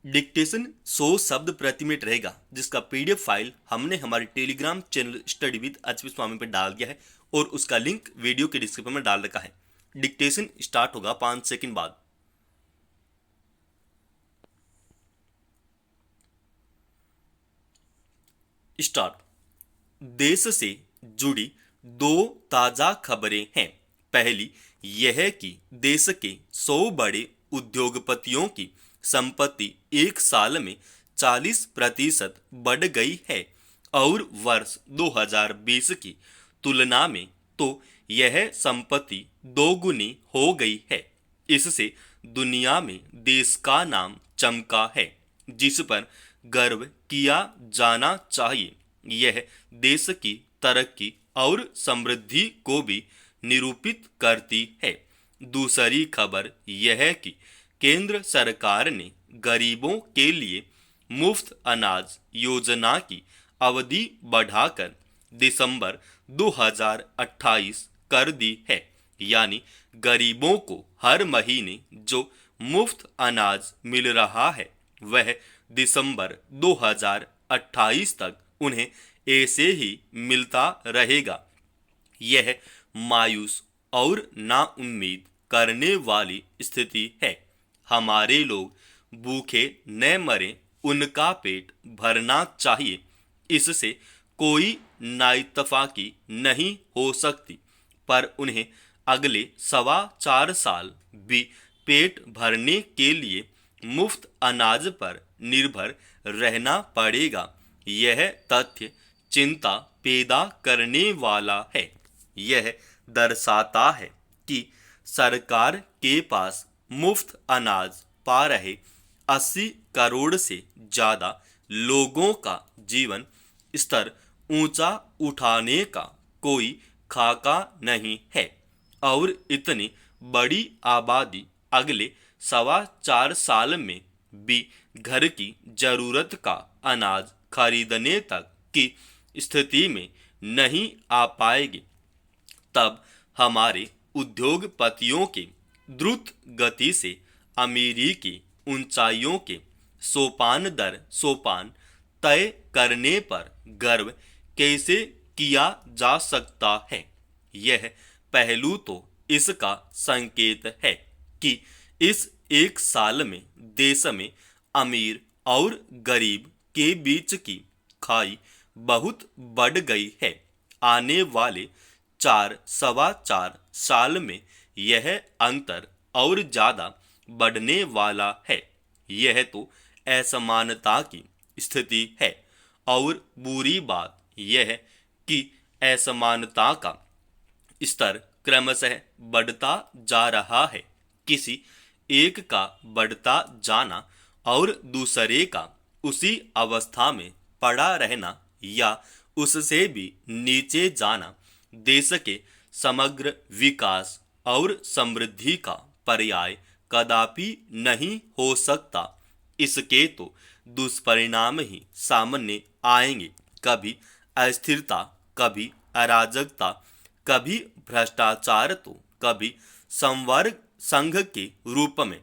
Dictation 100 शब्द प्रति minute रहेगा, जिसका पीडीएफ फाइल हमने हमारे Telegram channel study with HP Swami पर डाल दिया है और उसका लिंक वीडियो के डिस्क्रिप्शन में डाल रखा है। डिक्टेशन स्टार्ट होगा 5 सेकंड बाद। स्टार्ट। देश से जुड़ी 2 ताजा खबरें हैं। पहली यह कि देश के 100 बड़े उद्योगपतियों की संपत्ति एक साल में 40% बढ़ गई है और वर्ष 2020 की तुलना में तो यह संपत्ति दोगुनी हो गई है। इससे दुनिया में देश का नाम चमका है, जिस पर गर्व किया जाना चाहिए। यह देश की तरक्की और समृद्धि को भी निरूपित करती है। दूसरी खबर यह है कि केंद्र सरकार ने गरीबों के लिए मुफ्त अनाज योजना की अवधि बढ़ाकर दिसंबर 2028 कर दी है। यानी गरीबों को हर महीने जो मुफ्त अनाज मिल रहा है वह दिसंबर 2028 तक उन्हें ऐसे ही मिलता रहेगा। यह मायूस और नाउम्मीद करने वाली स्थिति है। हमारे लोग भूखे न मरें, उनका पेट भरना चाहिए। इससे कोई नाइतफाकी नहीं हो सकती, पर उन्हें अगले 4.25 साल भी पेट भरने के लिए मुफ्त अनाज पर निर्भर रहना पड़ेगा। यह तथ्य चिंता पैदा करने वाला है। यह दर्शाता है कि सरकार के पास मुफ्त अनाज पा रहे 80 करोड़ से ज़्यादा लोगों का जीवन स्तर ऊंचा उठाने का कोई खाका नहीं है और इतनी बड़ी आबादी अगले 4.25 साल में भी घर की जरूरत का अनाज खरीदने तक की स्थिति में नहीं आ पाएगी। तब हमारे उद्योगपतियों के द्रुत गति से अमीरी की ऊंचाइयों के सोपान दर सोपान तय करने पर गर्व कैसे किया जा सकता है। यह पहलू तो इसका संकेत है कि इस एक साल में देश में अमीर और गरीब के बीच की खाई बहुत बढ़ गई है। आने वाले 4-4.25 साल में यह अंतर और ज़्यादा बढ़ने वाला है। यह तो असमानता की स्थिति है और बुरी बात यह कि असमानता का स्तर क्रमशः बढ़ता जा रहा है। किसी एक का बढ़ता जाना और दूसरे का उसी अवस्था में पड़ा रहना या उससे भी नीचे जाना देश के समग्र विकास और समृद्धि का पर्याय कदापि नहीं हो सकता। इसके तो दुष्परिणाम ही सामने आएंगे। कभी अस्थिरता, कभी अराजकता, कभी भ्रष्टाचार, तो कभी संवर्ग संघ के रूप में।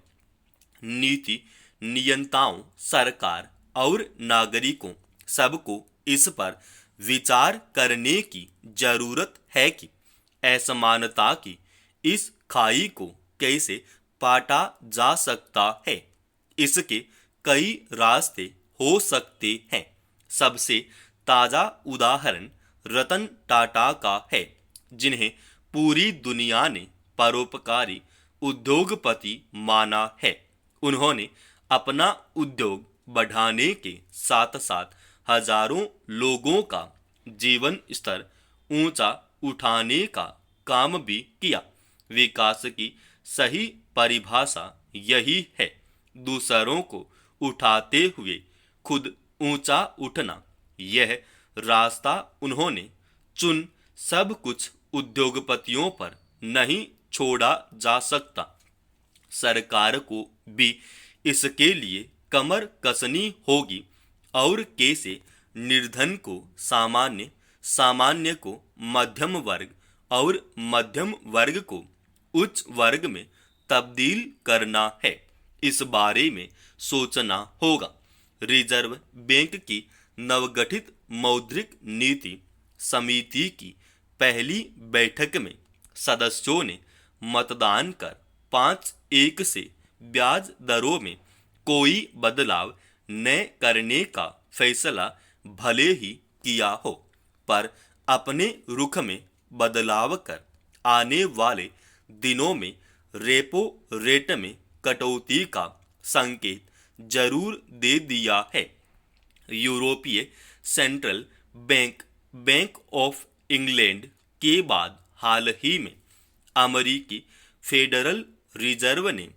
नीति नियंताओं, सरकार और नागरिकों सबको इस पर विचार करने की जरूरत है कि असमानता की इस खाई को कैसे पाटा जा सकता है। इसके कई रास्ते हो सकते हैं। सबसे ताज़ा उदाहरण रतन टाटा का है, जिन्हें पूरी दुनिया ने परोपकारी उद्योगपति माना है। उन्होंने अपना उद्योग बढ़ाने के साथ साथ हजारों लोगों का जीवन स्तर ऊंचा उठाने का काम भी किया। विकास की सही परिभाषा यही है, दूसरों को उठाते हुए खुद ऊंचा उठना। यह रास्ता उन्होंने चुन सब कुछ उद्योगपतियों पर नहीं छोड़ा जा सकता। सरकार को भी इसके लिए कमर कसनी होगी और कैसे निर्धन को सामान्य, सामान्य को मध्यम वर्ग और मध्यम वर्ग को उच्च वर्ग में तब्दील करना है। इस बारे में सोचना होगा। रिजर्व बैंक की नवगठित मौद्रिक नीति समिति की पहली बैठक में सदस्यों ने मतदान कर 5-1 से ब्याज दरों में कोई बदलाव न करने का फैसला भले ही किया हो, पर अपने रुख में बदलाव कर आने वाले दिनों में रेपो रेट में कटौती का संकेत जरूर दे दिया है। यूरोपीय central bank bank of England के बाद हाल ही में अमेरिकी फेडरल रिजर्व ने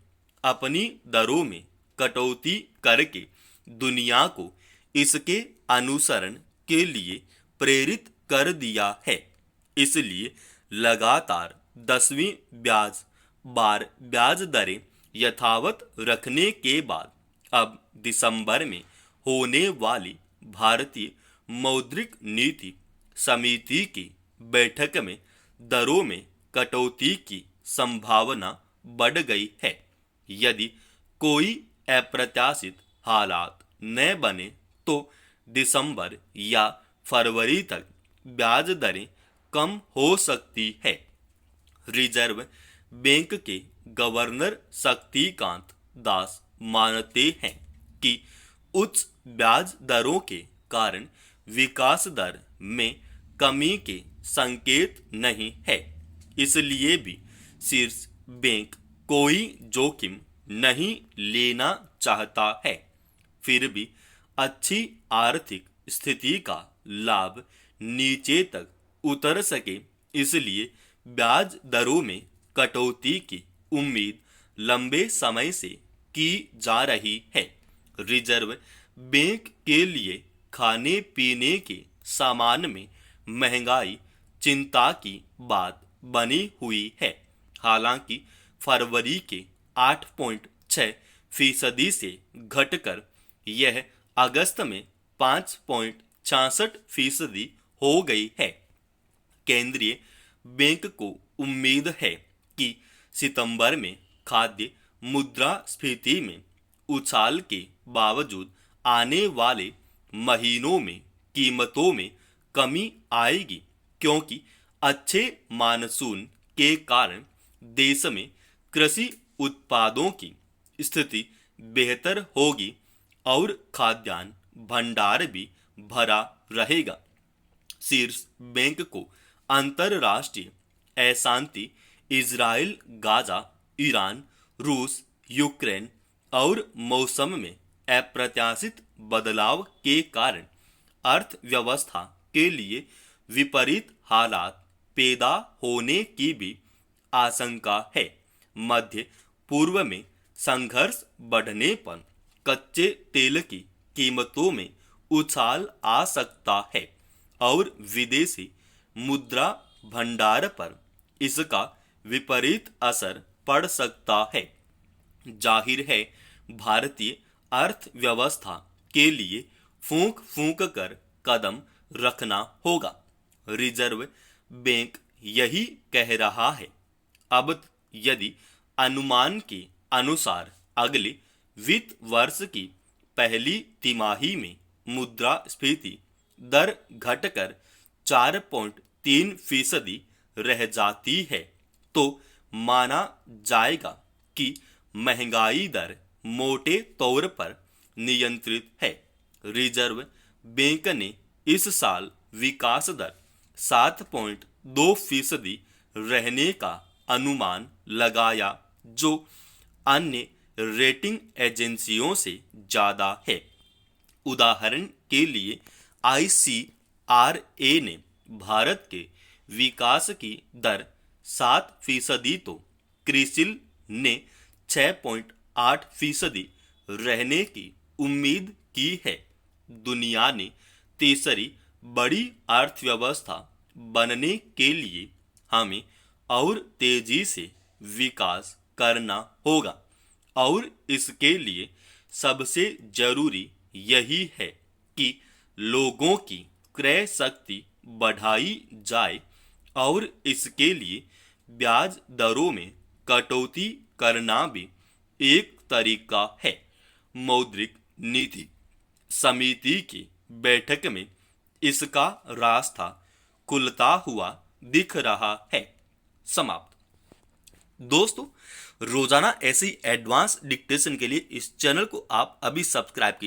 अपनी दरों में कटौती करके दुनिया को इसके अनुसरण के लिए प्रेरित कर दिया है। इसलिए लगातार 10वीं ब्याज दरें यथावत रखने के बाद अब दिसंबर में होने वाली भारतीय मौद्रिक नीति समिति की बैठक में दरों में कटौती की संभावना बढ़ गई है। यदि कोई अप्रत्याशित हालात न बने तो दिसंबर या फरवरी तक ब्याज दरें कम हो सकती है। रिजर्व बैंक के गवर्नर शक्तिकांत दास मानते हैं कि उच्च ब्याज दरों के कारण विकास दर में कमी के संकेत नहीं है। इसलिए भी शीर्ष बैंक कोई जोखिम नहीं लेना चाहता है। फिर भी अच्छी आर्थिक स्थिति का लाभ नीचे तक उतर सके, इसलिए ब्याज दरों में कटौती की उम्मीद लंबे समय से की जा रही है। रिजर्व बैंक के लिए खाने पीने के सामान में महंगाई चिंता की बात बनी हुई है। हालांकि फरवरी के 8.6% से घटकर यह अगस्त में 5.66% हो गई है। केंद्रीय बैंक को उम्मीद है कि सितंबर में खाद्य मुद्रास्फीति में उछाल के बावजूद आने वाले महीनों में कीमतों में कमी आएगी, क्योंकि अच्छे मानसून के कारण देश में कृषि उत्पादों की स्थिति बेहतर होगी और खाद्यान्न भंडार भी भरा रहेगा। शीर्ष बैंक को अंतरराष्ट्रीय अशांति, इजराइल, गाजा, ईरान, रूस, यूक्रेन और मौसम में अप्रत्याशित बदलाव के कारण अर्थव्यवस्था के लिए विपरीत हालात पैदा होने की भी आशंका है। मध्य पूर्व में संघर्ष बढ़ने पर कच्चे तेल की कीमतों में उछाल आ सकता है और विदेशी मुद्रा भंडार पर इसका विपरीत असर पड़ सकता है। जाहिर है, भारतीय अर्थव्यवस्था के लिए फूंक फूंक कर कदम रखना होगा। रिजर्व बैंक यही कह रहा है। अब यदि अनुमान के अनुसार अगले वित्त वर्ष की पहली तिमाही में मुद्रास्फीति दर घटकर 4.3% रह जाती है, तो माना जाएगा कि महंगाई दर मोटे तौर पर नियंत्रित है। रिजर्व बैंक ने इस साल विकास दर 7.2% रहने का अनुमान लगाया, जो अन्य रेटिंग एजेंसियों से ज्यादा है। उदाहरण के लिए ICRA ने भारत के विकास की दर 7% तो क्रिसिल ने 6.8% रहने की उम्मीद की है। दुनिया ने तीसरी बड़ी अर्थव्यवस्था बनने के लिए हमें और तेजी से विकास करना होगा, और इसके लिए सबसे जरूरी यही है कि लोगों की क्रय शक्ति बढ़ाई जाए, और इसके लिए ब्याज दरों में कटौती करना भी एक तरीका है। मौद्रिक नीति समिति की बैठक में इसका रास्ता खुलता हुआ दिख रहा है। समाप्त। दोस्तों, रोजाना ऐसी एडवांस डिक्टेशन के लिए इस चैनल को आप अभी सब्सक्राइब कीजिए।